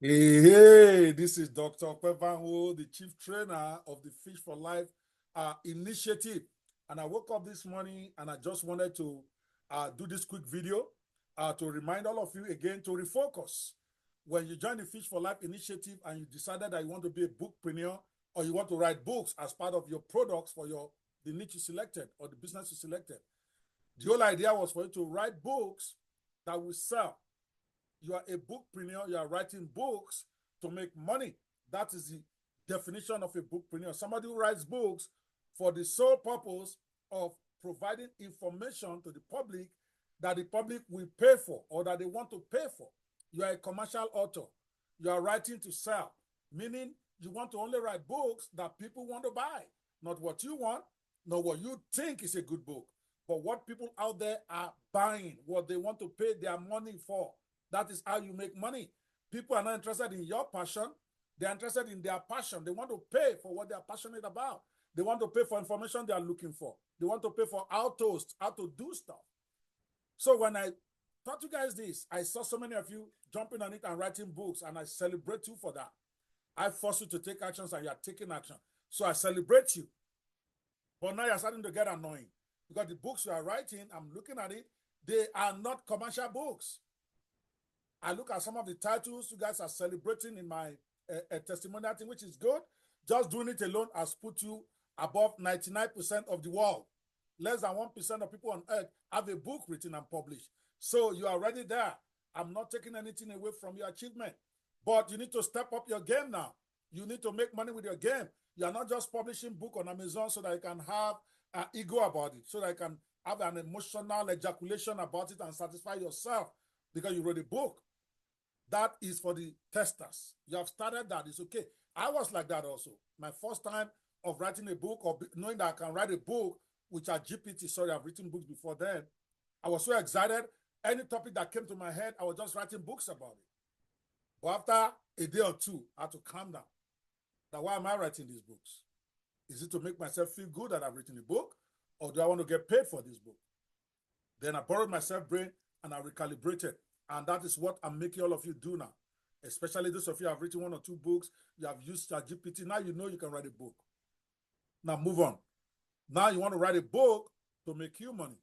Hey, this is Dr. Ope Banwo, the chief trainer of the Fish for Life initiative. And I woke up this morning and I just wanted to do this quick video to remind all of you again to refocus. When you join the Fish for Life initiative and you decided that you want to be a bookpreneur or you want to write books as part of your products for the niche you selected or the business you selected, the whole idea was for you to write books that will sell. You are a bookpreneur, you are writing books to make money. That is the definition of a bookpreneur. Somebody who writes books for the sole purpose of providing information to the public that the public will pay for or that they want to pay for. You are a commercial author. You are writing to sell, meaning you want to only write books that people want to buy, not what you want, not what you think is a good book, but what people out there are buying, what they want to pay their money for. That is how you make money. People are not interested in your passion. They're interested in their passion. They want to pay for what they're passionate about. They want to pay for information they are looking for. They want to pay for how to do stuff. So when I taught you guys this, I saw so many of you jumping on it and writing books, and I celebrate you for that. I force you to take actions and you are taking action. So I celebrate you. But now you're starting to get annoying because the books you are writing, I'm looking at it, they are not commercial books. I look at some of the titles you guys are celebrating in my testimonial thing, which is good. Just doing it alone has put you above 99% of the world. Less than 1% of people on earth have a book written and published. So you are already there. I'm not taking anything away from your achievement. But you need to step up your game now. You need to make money with your game. You are not just publishing book on Amazon so that you can have an ego about it, so that you can have an emotional ejaculation about it and satisfy yourself because you wrote a book. That is for the testers. You have started that. It's okay. I was like that also. My first time of writing a book or knowing that I can write a book with ChatGPT. Sorry, I've written books before then. I was so excited. Any topic that came to my head, I was just writing books about it. But after a day or two, I had to calm down. Now, why am I writing these books? Is it to make myself feel good that I've written a book? Or do I want to get paid for this book? Then I borrowed my self-brain and I recalibrated. And that is what I'm making all of you do now. Especially those of you who have written 1 or 2 books, you have used ChatGPT. Now you know you can write a book. Now move on. Now you want to write a book to make you money.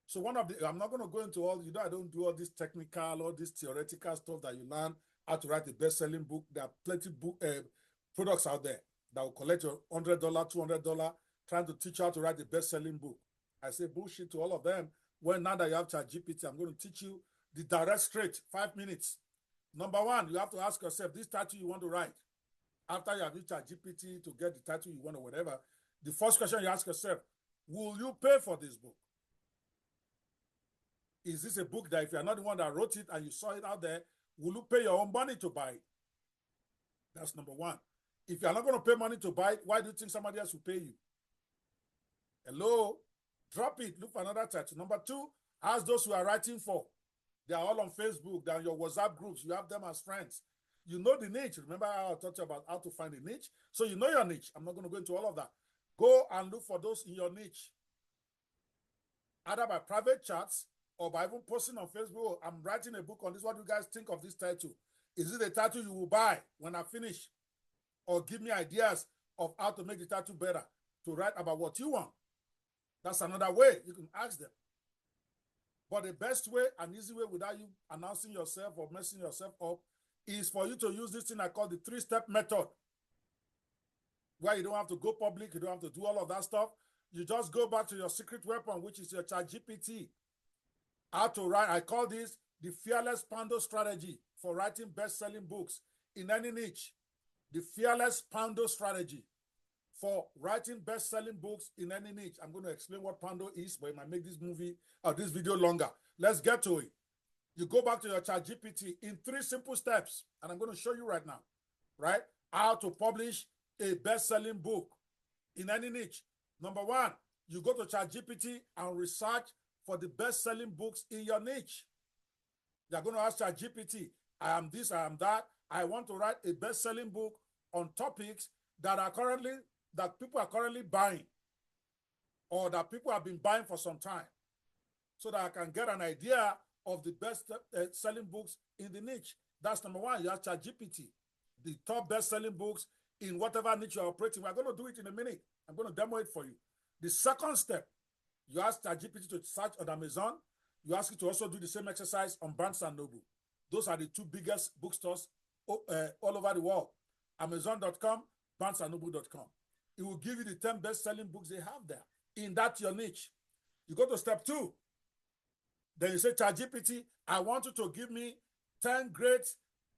So I'm not going to go into all, I don't do all this technical, all this theoretical stuff that you learn how to write a best-selling book. There are plenty of products out there that will collect your $100, $200, trying to teach you how to write a best-selling book. I say bullshit to all of them. Well, now that you have ChatGPT, I'm going to teach you the direct straight, 5 minutes. Number one, you have to ask yourself, this title you want to write. After you have used ChatGPT to get the title you want or whatever, the first question you ask yourself, will you pay for this book? Is this a book that if you're not the one that wrote it and you saw it out there, will you pay your own money to buy it? That's number one. If you're not going to pay money to buy it, why do you think somebody else will pay you? Hello? Drop it. Look for another title. Number two, ask those who are writing for. They are all on Facebook. They're on your WhatsApp groups. You have them as friends. You know the niche. Remember how I taught you about how to find a niche? So you know your niche. I'm not going to go into all of that. Go and look for those in your niche. Either by private chats or by even posting on Facebook. I'm writing a book on this. What do you guys think of this title? Is it a title you will buy when I finish? Or give me ideas of how to make the title better, to write about what you want. That's another way you can ask them. But the best way, an easy way without you announcing yourself or messing yourself up, is for you to use this thing I call the 3-step method, where you don't have to go public, you don't have to do all of that stuff. You just go back to your secret weapon, which is your ChatGPT. How to write, I call this the fearless Poundo strategy for writing best-selling books in any niche. The fearless Poundo strategy for writing best-selling books in any niche. I'm going to explain what Poundo is, but it might make this video longer. Let's get to it. You go back to your ChatGPT in 3 simple steps, and I'm going to show you right now, right? How to publish a best-selling book in any niche. Number one, you go to ChatGPT and research for the best-selling books in your niche. You're going to ask ChatGPT, I am this, I am that. I want to write a best-selling book on topics that people are currently buying, or that people have been buying for some time, so that I can get an idea of the best selling books in the niche. That's number one. You have ChatGPT, the top best-selling books in whatever niche you're operating. We're going to do it in a minute. I'm going to demo it for you. The second step, you ask ChatGPT to search on Amazon. You ask it to also do the same exercise on Barnes and Noble. Those are the two biggest bookstores all over the world. Amazon.com, BarnesandNoble.com. It will give you the 10 best-selling books they have there in that your niche. You go to step 2. Then you say, ChatGPT, I want you to give me 10 great,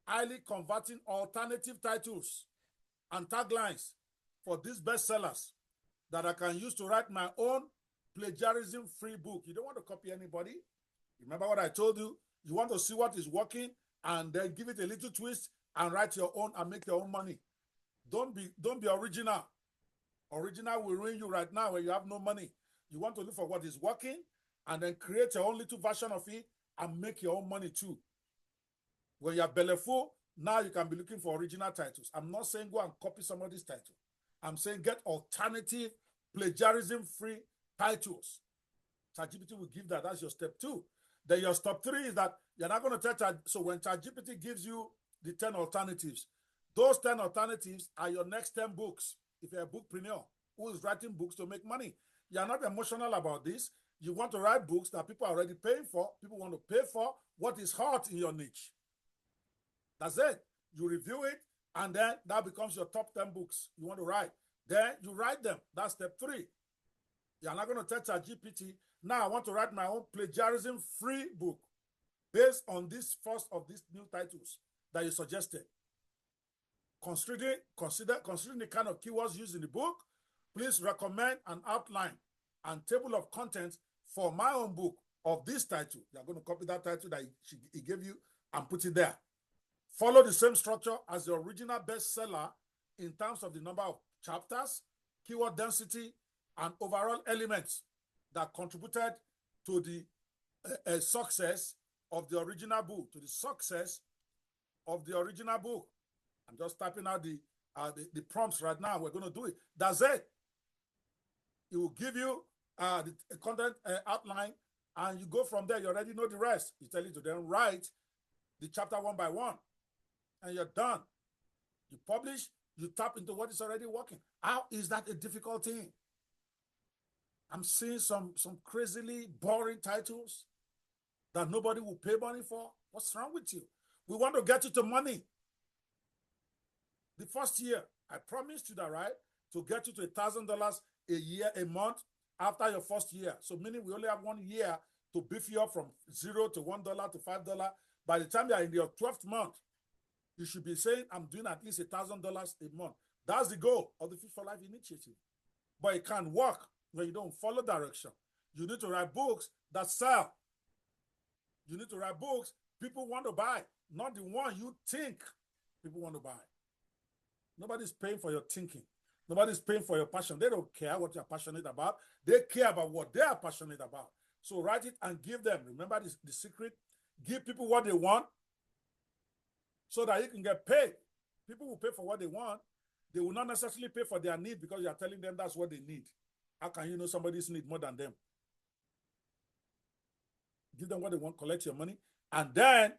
highly converting alternative titles and taglines for these bestsellers that I can use to write my own plagiarism-free book. You don't want to copy anybody. Remember what I told you? You want to see what is working and then give it a little twist and write your own and make your own money. Don't be original. Original will ruin you right now when you have no money. You want to look for what is working and then create your own little version of it and make your own money too. When you're belly full, now you can be looking for original titles. I'm not saying go and copy somebody's title. I'm saying get alternative, plagiarism-free titles. ChatGPT will give that. That's your step 2. Then your step 3 is that you're not going to tell Chat. So when ChatGPT gives you the 10 alternatives, those 10 alternatives are your next 10 books. If you're a bookpreneur who is writing books to make money, you're not emotional about this. You want to write books that people are already paying for. People want to pay for what is hot in your niche. That's it. You review it, and then that becomes your top 10 books you want to write. Then you write them. That's step 3. You're not going to tell ChatGPT, now I want to write my own plagiarism-free book based on this first of these new titles that you suggested. Considering the kind of keywords used in the book, please recommend an outline and table of contents for my own book of this title. You're going to copy that title that he gave you and put it there. Follow the same structure as the original bestseller in terms of the number of chapters, keyword density, and overall elements that contributed to the success of the original book, to the success of the original book. I'm just typing out the prompts right now. We're going to do it. That's it. It will give you the content outline, and you go from there. You already know the rest. You tell it to then write the chapter one by one, and you're done. You publish, you tap into what is already working. How is that a difficult thing? I'm seeing some crazily boring titles that nobody will pay money for. What's wrong with you? We want to get you to money. The first year, I promised you that, right? To get you to $1,000 a year, a month after your first year. So meaning we only have 1 year to beef you up from $0 to $1 to $5. By the time you are in your 12th month, you should be saying, I'm doing at least $1,000 a month. That's the goal of the Fish for Life initiative. But it can't work when you don't follow direction. You need to write books that sell. You need to write books people want to buy, not the one you think people want to buy. Nobody's paying for your thinking. Nobody's paying for your passion. They don't care what you're passionate about. They care about what they are passionate about. So write it and give them. Remember the secret? Give people what they want so that you can get paid. People will pay for what they want. They will not necessarily pay for their need because you are telling them that's what they need. How can you know somebody's need more than them? Give them what they want, collect your money, and then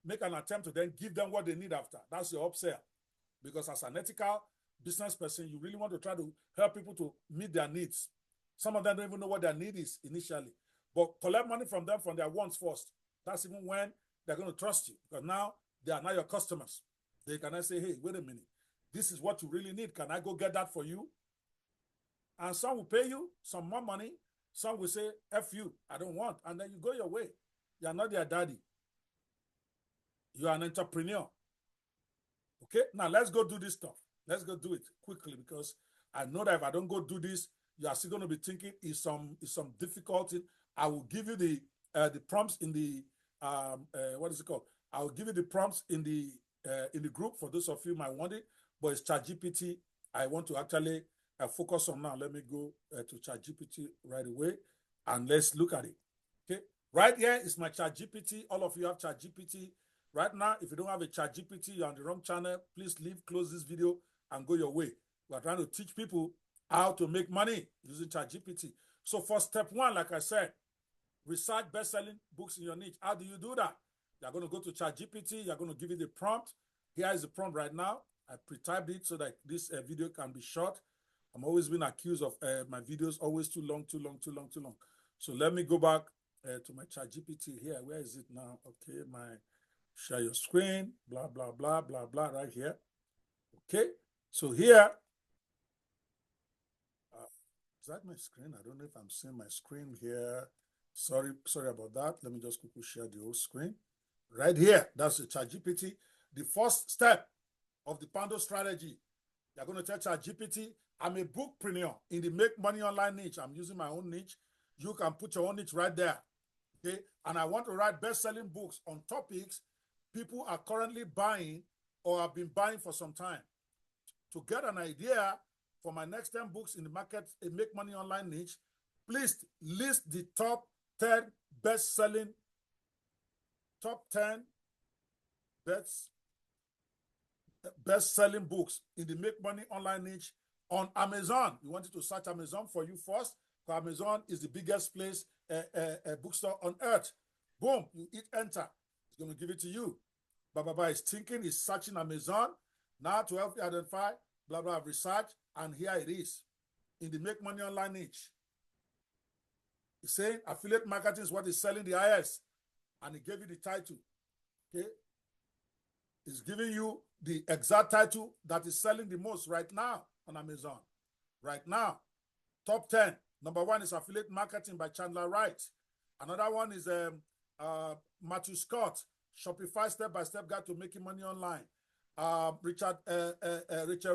make an attempt to then give them what they need after. That's your upsell. Because as an ethical business person, you really want to try to help people to meet their needs. Some of them don't even know what their need is initially. But collect money from them from their wants first. That's even when they're going to trust you. Because now they are now your customers. They can say, hey, wait a minute. This is what you really need. Can I go get that for you? And some will pay you some more money. Some will say, F you, I don't want. And then you go your way. You are not their daddy. You are an entrepreneur. Okay, now let's go do this stuff. Let's go do it quickly because I know that if I don't go do this, you are still going to be thinking it's some difficulty. I will give you the prompts in the what is it called? I will give you the prompts in the group for those of you who might want it. But it's ChatGPT. I want to actually focus on now. Let me go to ChatGPT right away and let's look at it. Okay, right here is my ChatGPT. All of you have ChatGPT. Right now, if you don't have a ChatGPT, you're on the wrong channel. Please close this video and go your way. We're trying to teach people how to make money using ChatGPT. So for step 1, like I said, research best-selling books in your niche. How do you do that? You're going to go to ChatGPT. You're going to give it the prompt. Here is the prompt right now. I pre-typed it so that this video can be short. I'm always been accused of my videos always too long. So let me go back to my ChatGPT here. Where is it now? Okay, my share your screen, blah, blah, blah, blah, blah, right here. Okay, so here, is that my screen? I don't know if I'm seeing my screen here. Sorry about that. Let me just quickly share the whole screen. Right here, that's the ChatGPT. The first step of the Poundo strategy, you're going to tell ChatGPT, I'm a bookpreneur in the make money online niche. I'm using my own niche. You can put your own niche right there. Okay, and I want to write best-selling books on topics people are currently buying or have been buying for some time. To get an idea for my next 10 books in the market, a make money online niche, please list the top 10 best-selling, top 10 best-selling books in the make money online niche on Amazon. You wanted to search Amazon for you first, because Amazon is the biggest place, bookstore on earth. Boom, you hit enter. It's going to give it to you. It's thinking, it's searching Amazon. Now to help you identify, blah, blah, research, and here it is in the make money online niche. It's saying affiliate marketing is what is selling the highest, and it gave you the title. Okay, it's giving you the exact title that is selling the most right now on Amazon. Right now, top 10. Number 1 is affiliate marketing by Chandler Wright. Another one is Matthew Scott, Shopify step-by-step guide to making money online. Richard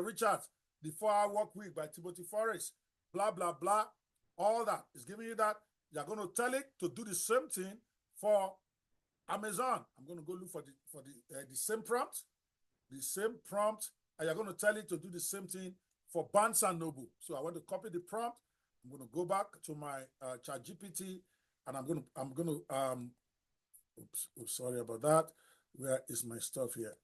Richards, The 4-Hour Work Week by Timothy Forrest. Blah, blah, blah. All that is giving you that. You're going to tell it to do the same thing for Amazon. I'm going to go look for the same prompt. The same prompt. And you're going to tell it to do the same thing for Barnes & Noble. So I want to copy the prompt. I'm going to go back to my ChatGPT, and I'm going to oops, sorry about that. Where is my stuff here?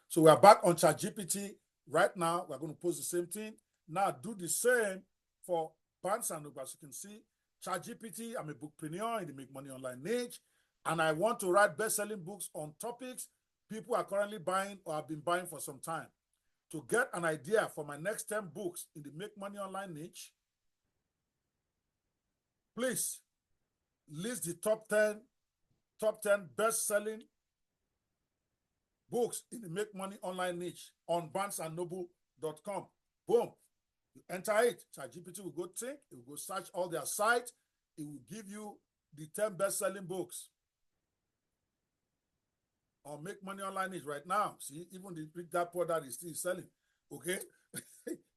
So we are back on ChatGPT right now. We're going to post the same thing. Now do the same for Barnes & Noble. As you can see, ChatGPT, I'm a bookpreneur in the make money online niche, and I want to write best-selling books on topics people are currently buying or have been buying for some time. To get an idea for my next 10 books in the make money online niche, please list the top 10 best-selling books in the make money online niche on barnesandnoble.com. Boom. You enter it. ChatGPT will go think. It will go search all their sites. It will give you the 10 best-selling books on make money online niche right now. See, even the big that product is still selling. Okay?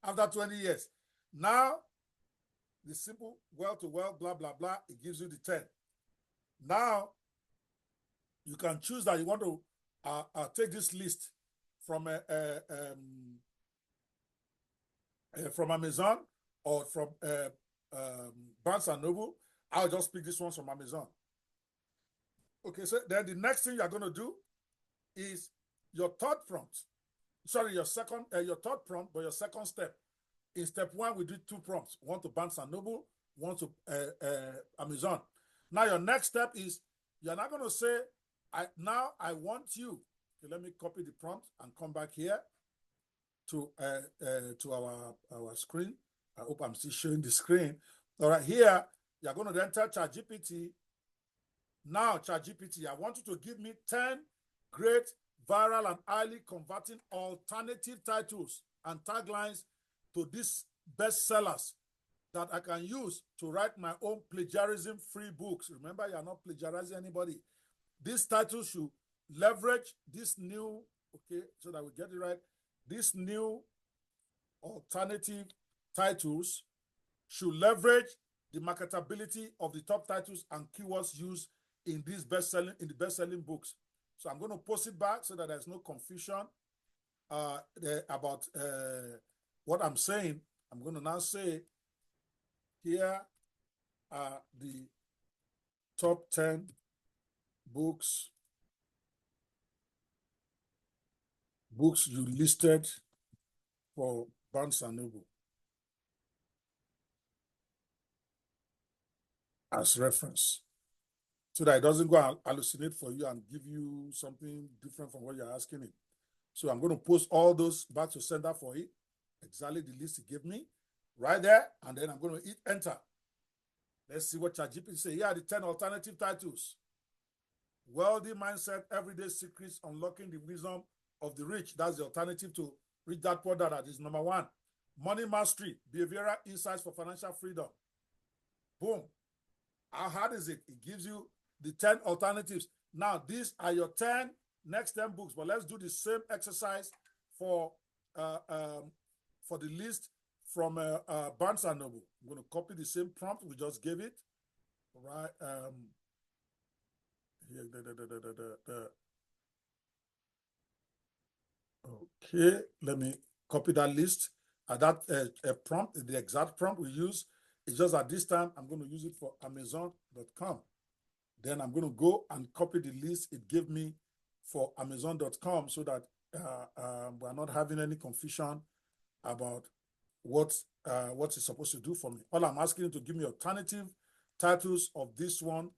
After 20 years. Now, the simple well-to-well, blah, blah, blah, it gives you the 10. Now, you can choose that you want to take this list from Amazon or from Barnes & Noble. I'll just pick this one from Amazon. Okay, so then the next thing you're going to do is your third prompt. Sorry, your third prompt, but your second step. In step 1, we did 2 prompts. One to Barnes & Noble, one to Amazon. Now your next step is, you're not going to say, I want you. Okay, let me copy the prompt and come back here to our screen. I hope I'm still showing the screen. All right, here, you're going to then tell ChatGPT, now ChatGPT, I want you to give me 10 great, viral, and highly converting alternative titles and taglines to these bestsellers that I can use to write my own plagiarism-free books. Remember, you're not plagiarizing anybody. These titles should leverage this new, okay, so that we get it right, these new alternative titles should leverage the marketability of the top titles and keywords used in the best-selling books. So I'm going to post it back so that there's no confusion about what I'm saying. I'm going to now say, here are the top 10 books you listed for Barnes & Noble as reference. so that it doesn't go and hallucinate for you and give you something different from what you're asking it. So I'm going to post all those back to sender for it, exactly the list it gave me right there, and then I'm going to hit enter. Let's see what ChatGPT say. Here are the 10 alternative titles. Wealthy mindset, everyday secrets, unlocking the wisdom of the rich. That's the alternative to Rich Dad Poor Dad. That is number 1. Money mastery, behavioral insights for financial freedom. Boom. How hard is it? It gives you the 10 alternatives. Now, these are your 10 next 10 books, but let's do the same exercise for the list from Barnes & Noble. I'm going to copy the same prompt we just gave it. All right. Here, okay, let me copy that list. That prompt, the exact prompt we use. It's just at this time, I'm going to use it for Amazon.com. Then I'm going to go and copy the list it gave me for Amazon.com so that we're not having any confusion about what it's supposed to do for me. All I'm asking you to give me alternative titles of this one,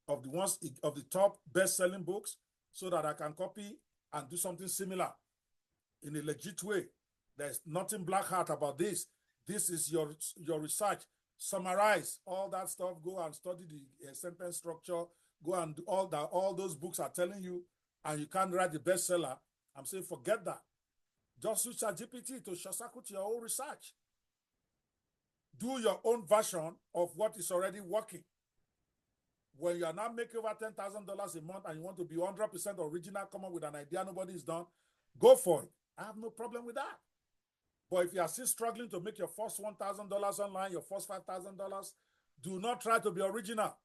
of the top best-selling books, so that I can copy and do something similar in a legit way. There's nothing black hat about this. This is your research. Summarize all that stuff. Go and study the sentence structure. Go and do all that. All those books are telling you, and you can't write the bestseller. I'm saying forget that. Just use ChatGPT to short-circuit your own research. Do your own version of what is already working. When you are now making over $10,000 a month and you want to be 100% original, come up with an idea nobody's done, go for it. I have no problem with that. But if you are still struggling to make your first $1,000 online, your first $5,000, do not try to be original.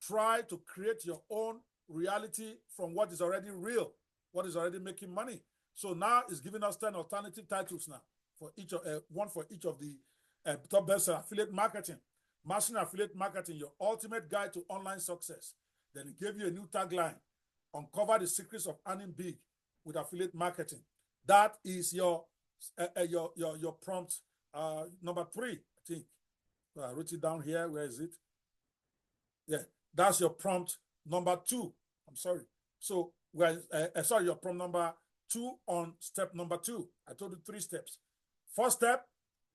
Try to create your own reality from what is already real, what is already making money. So now it's giving us 10 alternative titles now, for each of one for each of the top bestseller. Affiliate marketing, mastering affiliate marketing, your ultimate guide to online success. Then it gave you a new tagline: uncover the secrets of earning big with affiliate marketing. That is your prompt number 3, I think. I wrote it down here. Where is it? Yeah, that's your prompt number 2. I'm sorry. So, sorry, your prompt number 2 on step number 2. I told you 3 steps. First step,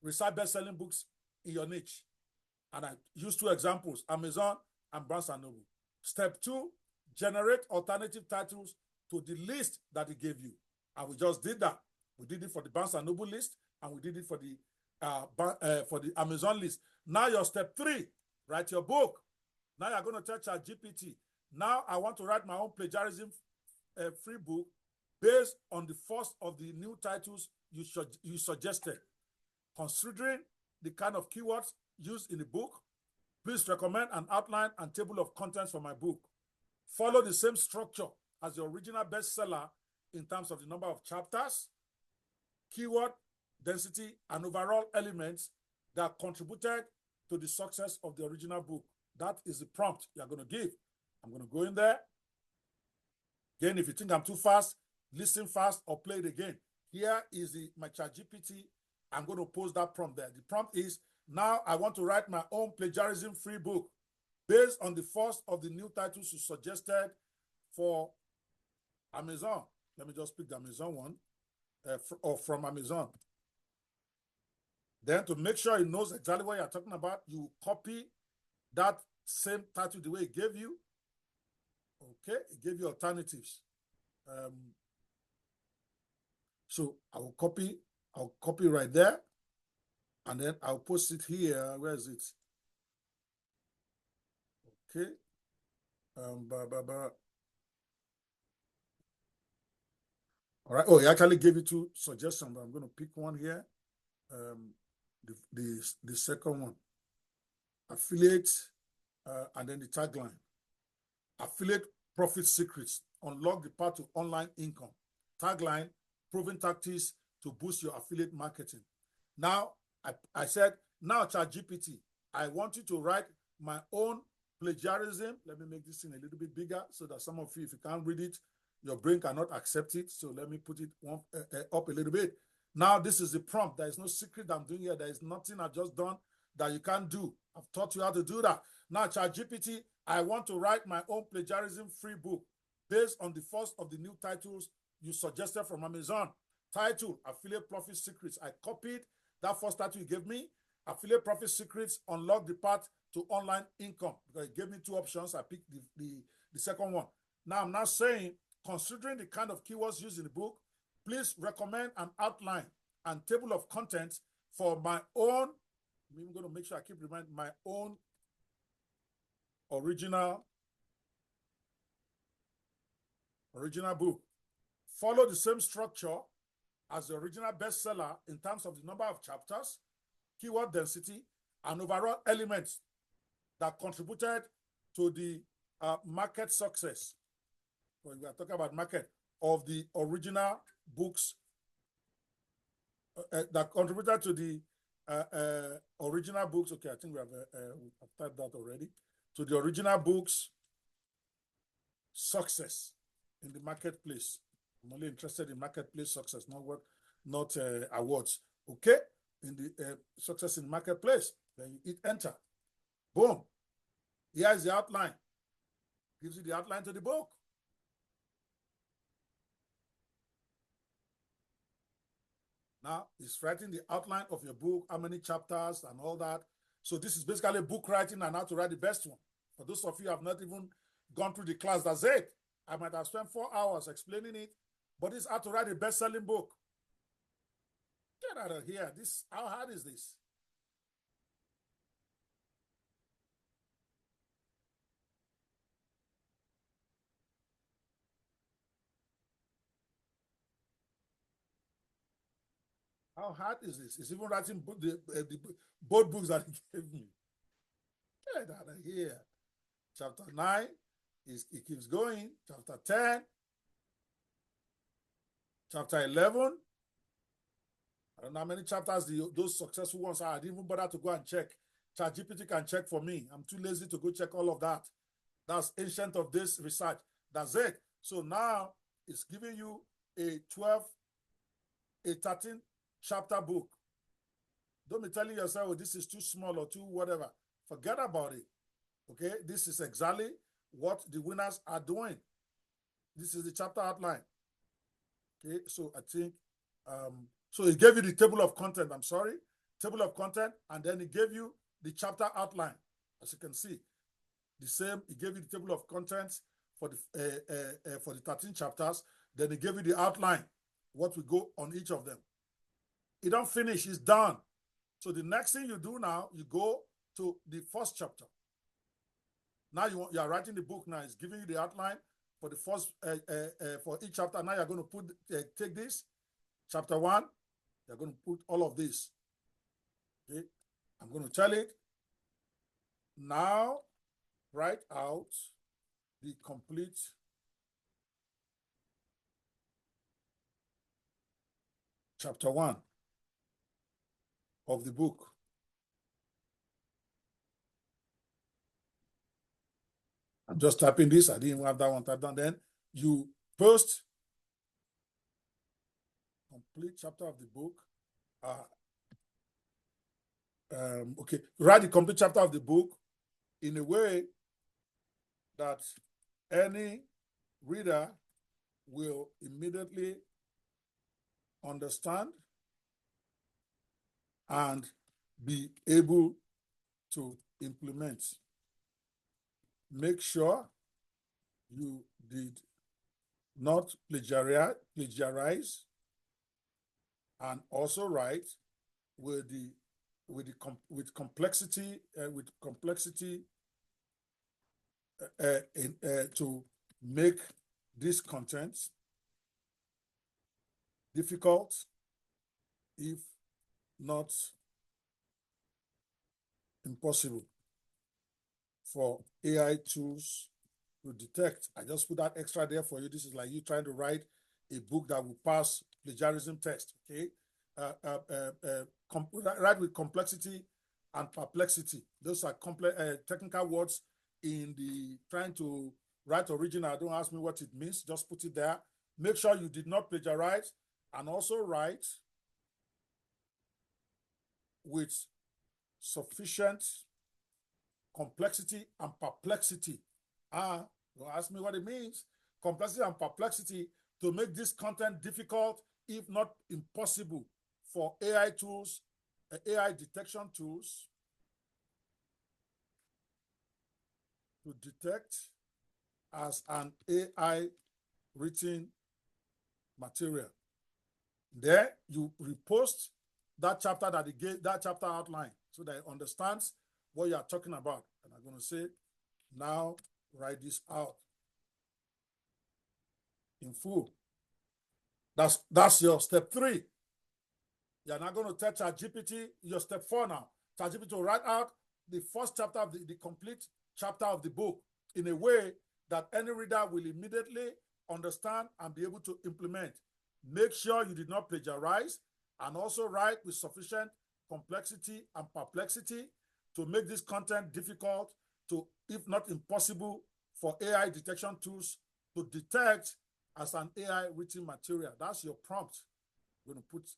recite best-selling books in your niche. And I used 2 examples, Amazon and Barnes & Noble. Step 2, generate alternative titles to the list that it gave you. And we just did that. We did it for the Barnes & Noble list, and we did it for the Amazon list. Now your step 3, write your book. Now you're going to tell ChatGPT, now I want to write my own plagiarism free book based on the first of the new titles you suggested. Considering the kind of keywords used in the book, please recommend an outline and table of contents for my book. Follow the same structure as the original bestseller in terms of the number of chapters, keyword density, and overall elements that contributed to the success of the original book. That is the prompt you're going to give. I'm going to go in there. Again, if you think I'm too fast, listen fast or play it again. Here is my ChatGPT. I'm going to post that prompt there. The prompt is, now I want to write my own plagiarism-free book based on the first of the new titles you suggested for Amazon. Let me just pick the Amazon one, or from Amazon. Then to make sure it knows exactly what you're talking about, you copy that same title the way it gave you. Okay, it gave you alternatives. So I'll copy right there, and then I'll post it here. Where is it? Okay. All right. Oh, he actually gave you 2 suggestions, but I'm going to pick one here. The second one. Affiliate, and then the tagline. Affiliate profit secrets. Unlock the path to online income. Tagline, proven tactics to boost your affiliate marketing. Now, I said, now ChatGPT, I want you to write my own plagiarism. Let me make this thing a little bit bigger so that some of you, if you can't read it, your brain cannot accept it. So let me put it up a little bit. Now, this is the prompt. There is no secret I'm doing here. There is nothing I've just done that you can't do. I've taught you how to do that. Now, ChatGPT, I want to write my own plagiarism-free book based on the first of the new titles you suggested from Amazon. Title, Affiliate Profit Secrets. I copied that first title you gave me. Affiliate Profit Secrets, unlock the path to online income. Because it gave me two options. I picked the second one. Now I'm not saying, considering the kind of keywords used in the book, please recommend an outline and table of contents for my own. I'm going to make sure I keep reminding my own original book. Follow the same structure as the original bestseller in terms of the number of chapters, keyword density, and overall elements that contributed to the market success. When we are talking about market of the original books that contributed to the original books. Okay, I think we have typed that already. To the original books success in the marketplace. I'm only interested in marketplace success, not awards. Okay, in the success in marketplace. Then you hit enter. Boom. Here is the outline. Gives you the outline to the book. Now, it's writing the outline of your book, how many chapters and all that. So this is basically book writing and how to write the best one. For those of you who have not even gone through the class, that's it. I might have spent 4 hours explaining it, but it's how to write a best-selling book. Get out of here. How hard is this? How hard is this? It's even writing both books that he gave me. Get out of here. Chapter 9, it keeps going. Chapter 10, chapter 11. I don't know how many chapters those successful ones are. I didn't even bother to go and check. ChatGPT can check for me. I'm too lazy to go check all of that. That's ancient of this research. That's it. So now it's giving you a 13 chapter book. Don't be telling yourself, oh, this is too small or too whatever. Forget about it. Okay, this is exactly what the winners are doing. This is the chapter outline. Okay, so I think, so it gave you the table of content, table of content, and then it gave you the chapter outline. As you can see, the same, it gave you the table of contents for the 13 chapters, then it gave you the outline, what we go on each of them. It don't finish, it's done. So the next thing you do now, you go to the first chapter. Now you are writing the book now. It's giving you the outline for the first, for each chapter. Now you're going to take this, chapter 1, you're going to put all of this. Okay, I'm going to tell it. Now, write out the complete chapter 1 of the book. I'm just typing this. I didn't have that one typed down. Then you post complete chapter of the book. Okay, write the complete chapter of the book in a way that any reader will immediately understand and be able to implement. Make sure you did not plagiarize, and also write with complexity to make this content difficult, if not impossible, for AI tools to detect. I just put that extra there for you. This is like you trying to write a book that will pass plagiarism test. Okay, write with complexity and perplexity. Those are technical words in the trying to write original. Don't ask me what it means. Just put it there. Make sure you did not plagiarize, and also write with sufficient complexity and perplexity. Don't ask me what it means. Complexity and perplexity to make this content difficult, if not impossible, for AI tools, AI detection tools to detect as an AI written material. There, you repost that chapter that it gave, that chapter outline, so that it understands what you are talking about. And I'm going to say, now write this out in full. That's your step 3. You're not going to tell ChatGPT your step 4 now. ChatGPT will write out the first chapter of the complete chapter of the book in a way that any reader will immediately understand and be able to implement. Make sure you did not plagiarize, and also write with sufficient complexity and perplexity to make this content difficult to, if not impossible, for AI detection tools to detect as an AI written material. That's your prompt. I'm going to put,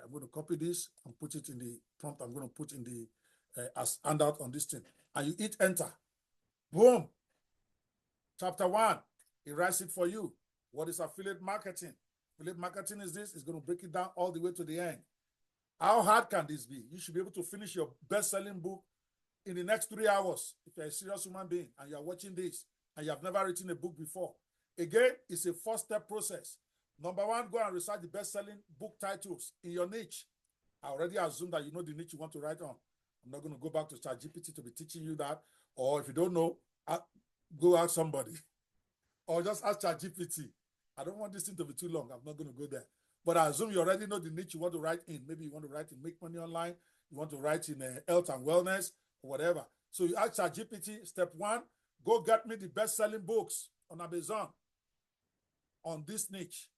I'm going to copy this and put it in the prompt. I'm going to put in the as handout on this thing. And you hit enter. Boom. Chapter 1, it writes it for you. What is affiliate marketing? Affiliate marketing is this. It's going to break it down all the way to the end. How hard can this be? You should be able to finish your best-selling book in the next 3 hours if you're a serious human being and you're watching this and you have never written a book before. Again, it's a 4-step process. Number 1, go and research the best-selling book titles in your niche. I already assume that you know the niche you want to write on. I'm not going to go back to ChatGPT to be teaching you that. Or if you don't know, go ask somebody. Or just ask ChatGPT. I don't want this thing to be too long. I'm not going to go there. But I assume you already know the niche you want to write in. Maybe you want to write in Make Money Online. You want to write in health and wellness or whatever. So you ask ChatGPT, step 1, go get me the best-selling books on Amazon on this niche.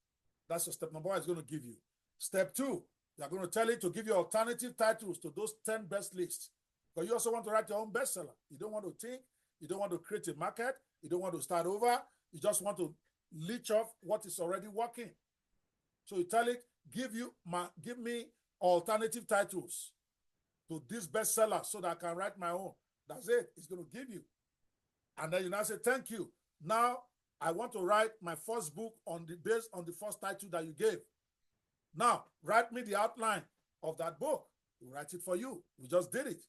That's your step number 1 is going to give you. Step 2, you're going to tell it to give you alternative titles to those 10 best lists. But you also want to write your own bestseller. You don't want to think. You don't want to create a market. You don't want to start over. You just want to leech off what is already working. So you tell it, give me alternative titles to this bestseller so that I can write my own. That's it. It's going to give you. And then you now say, thank you. Now I want to write my first book based on the first title that you gave. Now write me the outline of that book. We'll write it for you. We just did it.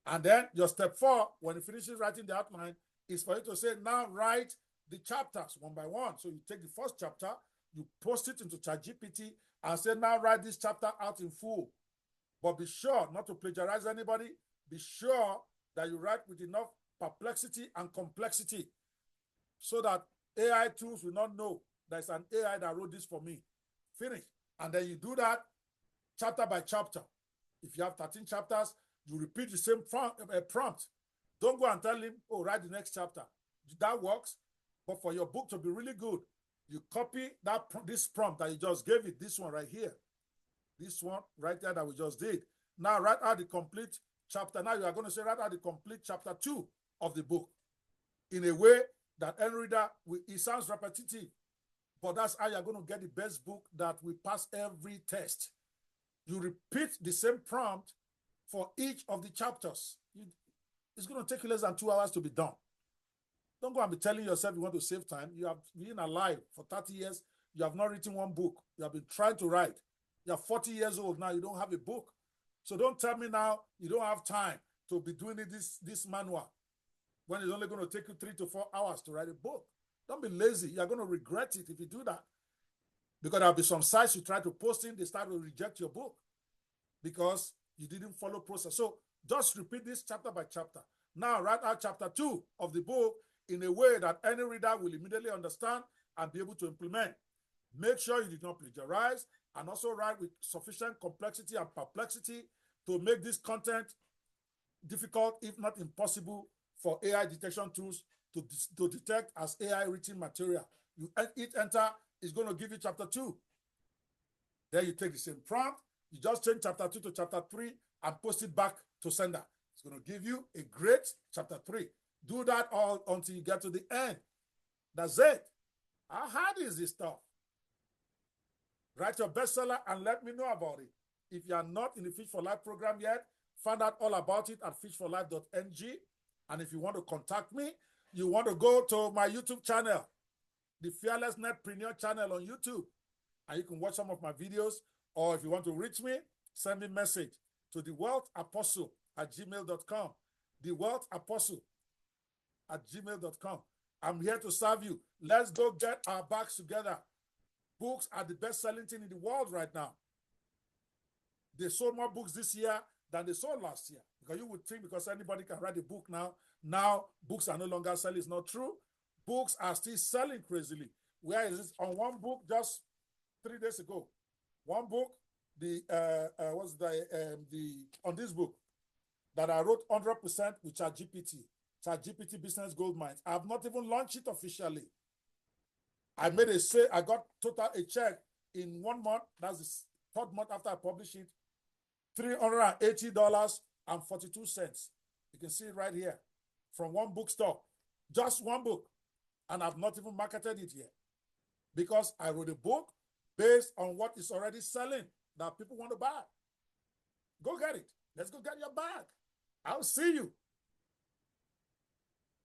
And then your step 4, when it finishes writing the outline, is for you to say, now write the chapters one by one. So you take the first chapter, you post it into ChatGPT and say, now write this chapter out in full. But be sure not to plagiarize anybody. Be sure that you write with enough perplexity and complexity so that AI tools will not know there's an AI that wrote this for me. Finish. And then you do that chapter by chapter. If you have 13 chapters, you repeat the same prompt. Don't go and tell him, oh, write the next chapter. That works. But for your book to be really good, you copy this prompt that you just gave it, this one right here. This one right there that we just did. Now write out the complete chapter. Now you are going to say write out the complete chapter 2 of the book in a way that any reader, it sounds repetitive, but that's how you're going to get the best book that will pass every test. You repeat the same prompt for each of the chapters. It's going to take you less than 2 hours to be done. Don't go and be telling yourself you want to save time. You have been alive for 30 years. You have not written one book. You have been trying to write. You're 40 years old now. You don't have a book. So don't tell me now you don't have time to be doing this manual when it's only going to take you 3 to 4 hours to write a book. Don't be lazy. You're going to regret it if you do that. Because there'll be some sites you try to post in, they start to reject your book because you didn't follow process. So just repeat this chapter by chapter. Now write out chapter 2 of the book in a way that any reader will immediately understand and be able to implement. Make sure you did not plagiarize, and also write with sufficient complexity and perplexity to make this content difficult, if not impossible, for AI detection tools to detect as AI written material. You hit enter, it's going to give you chapter 2. Then you take the same prompt, you just change chapter 2 to chapter 3 and post it back to sender. It's going to give you a great chapter 3. Do that all until you get to the end. That's it. How hard is this stuff? Write your bestseller and let me know about it. If you are not in the Fish for Life program yet, Find out all about it at fishforlife.ng. And if you want to contact me, you want to go to my YouTube channel, the Fearless Netpreneur channel on YouTube, and you can watch some of my videos. Or if you want to reach me, send me a message to thewealthapostle@gmail.com. Thewealthapostle@gmail.com. I'm here to serve you. Let's go get our bags together. Books are the best-selling thing in the world right now. They sold more books this year than they sold last year. Because you would think because anybody can write a book now books are no longer selling. It's not true. Books are still selling crazily. Where is it? On one book just 3 days ago, one book, on this book that I wrote 100% with ChatGPT Business Gold Mines. I have not even launched it officially. I made a sale. I got a check in 1 month. That's the third month after I published it. $380.42. You can see it right here from one bookstore. Just one book. And I've not even marketed it yet. Because I wrote a book based on what is already selling that people want to buy. Go get it. Let's go get your bag. I'll see you.